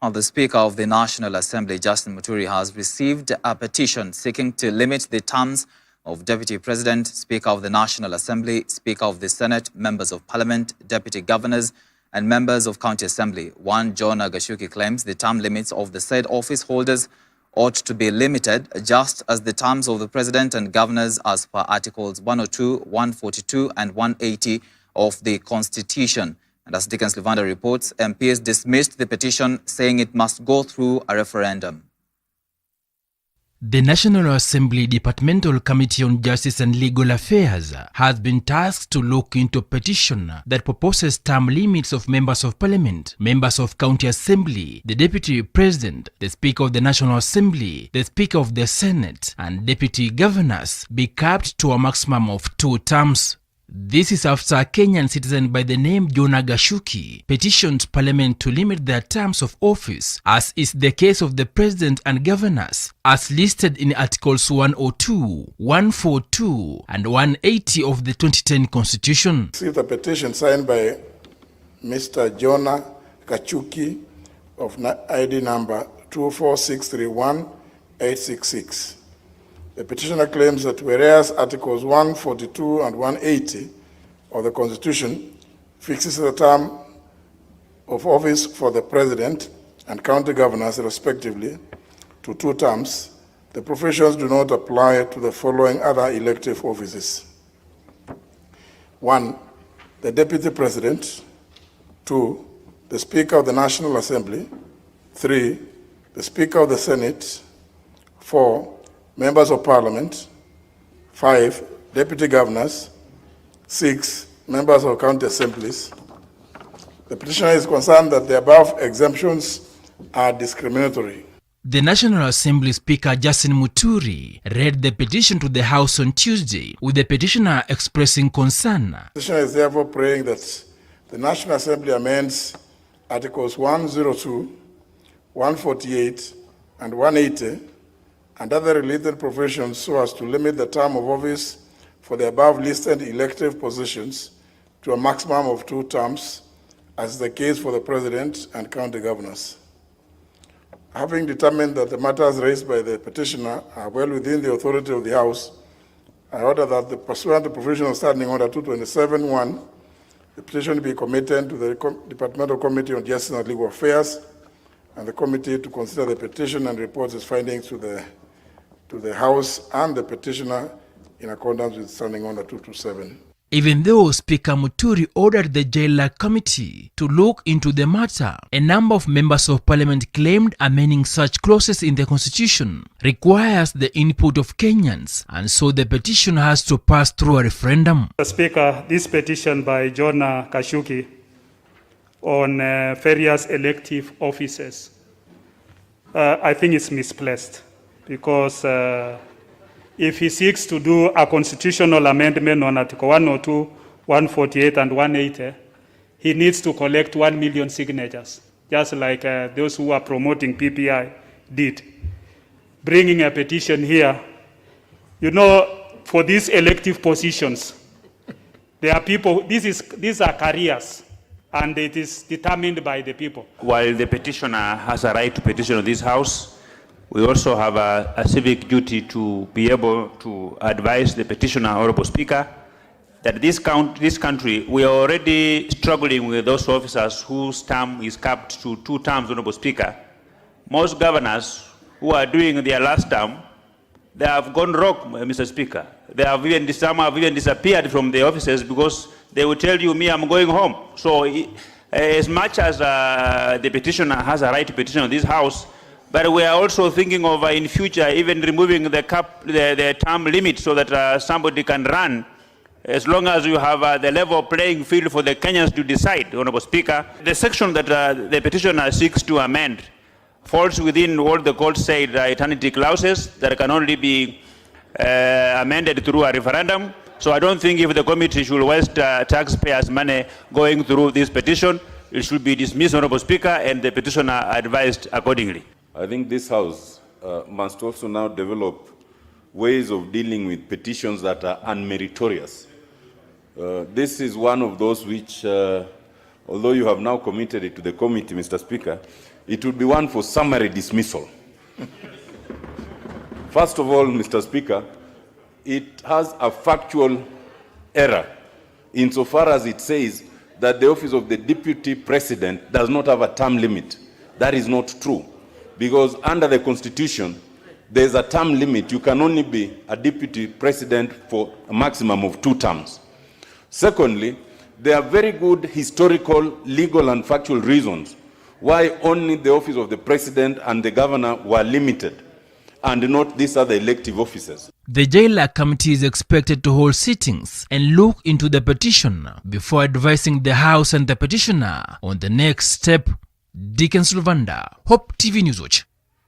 The Speaker of the National Assembly, Justin Muturi, has received a petition seeking to limit the terms of Deputy President, Speaker of the National Assembly, Speaker of the Senate, Members of Parliament, Deputy Governors, and Members of County Assembly. One John Gashuki claims the term limits of the said office holders ought to be limited, just as the terms of the President and Governors as per Articles 102, 142, and 180 of the Constitution. And as Dickens Levander reports, MPs dismissed the petition, saying it must go through a referendum. The National Assembly Departmental Committee on Justice and Legal Affairs has been tasked to look into a petition that proposes term limits of members of parliament, members of county assembly, the deputy president, the speaker of the National Assembly, the speaker of the Senate, and deputy governors be capped to a maximum of 2 terms. This is after a Kenyan citizen by the name John Gashuki petitioned Parliament to limit their terms of office, as is the case of the President and Governors, as listed in Articles 102, 142, and 180 of the 2010 Constitution. Received a petition signed by Mr. John Gashuki of ID number 24631-866. The petitioner claims that whereas Articles 142 and 180 of the Constitution fixes the term of office for the President and county governors respectively to 2 terms, the provisions do not apply to the following other elective offices. 1. The Deputy President. 2. The Speaker of the National Assembly. 3. The Speaker of the Senate. 4. Members of Parliament. 5. Deputy Governors. 6. Members of county assemblies. The petitioner is concerned that the above exemptions are discriminatory. The National Assembly Speaker Justin Muturi read the petition to the House on Tuesday, with the petitioner expressing concern. The petitioner is therefore praying that the National Assembly amends Articles 102, 148, and 180 and other related provisions so as to limit the term of office for the above listed elective positions to a maximum of 2 terms, as is the case for the President and county governors. Having determined that the matters raised by the petitioner are well within the authority of the House, I order that, pursuant to provision of Standing Order 227-1, the petition be committed to the Departmental Committee on Justice and Legal Affairs, and the committee to consider the petition and report its findings to the House and the petitioner in accordance with Standing Order 227. Even though Speaker Muturi ordered the Jailer Committee to look into the matter, a number of members of Parliament claimed amending such clauses in the Constitution requires the input of Kenyans, and so the petition has to pass through a referendum. Mr. Speaker, this petition by John Gashuki on various elective offices, I think it's misplaced, because if he seeks to do a constitutional amendment on Article 102, 148, and 180, he needs to collect 1 million signatures, just like those who are promoting PPI did. Bringing a petition here, you know, for these elective positions, there are people, these are careers, and it is determined by the people. While the petitioner has a right to petition this House, we also have a civic duty to be able to advise the petitioner, Honorable Speaker, that this country, we are already struggling with those officers whose term is capped to 2 terms, Honorable Speaker. Most governors who are doing their last term, they have gone rogue, Mr. Speaker. Some have even disappeared from the offices because they will tell you, me, I'm going home. So as much as the petitioner has a right to petition this House, but we are also thinking of in future even removing the term limit so that somebody can run, as long as you have the level playing field for the Kenyans to decide, Honorable Speaker. The section that the petitioner seeks to amend falls within what the court said eternity clauses that can only be amended through a referendum. So I don't think if the committee should waste taxpayers' money going through this petition, it should be dismissed, Honorable Speaker, and the petitioner advised accordingly. I think this House must also now develop ways of dealing with petitions that are unmeritorious. This is one of those which, although you have now committed it to the committee, Mr. Speaker, it would be one for summary dismissal. First of all, Mr. Speaker, it has a factual error insofar as it says that the office of the Deputy President does not have a term limit. That is not true, because under the Constitution, there's a term limit. You can only be a Deputy President for a maximum of 2 terms. Secondly, there are very good historical, legal, and factual reasons why only the office of the President and the Governor were limited, and not these other elective offices. The Jailer Committee is expected to hold sittings and look into the petition before advising the House and the petitioner on the next step. Dickens Luvanda, Hope TV News Watch.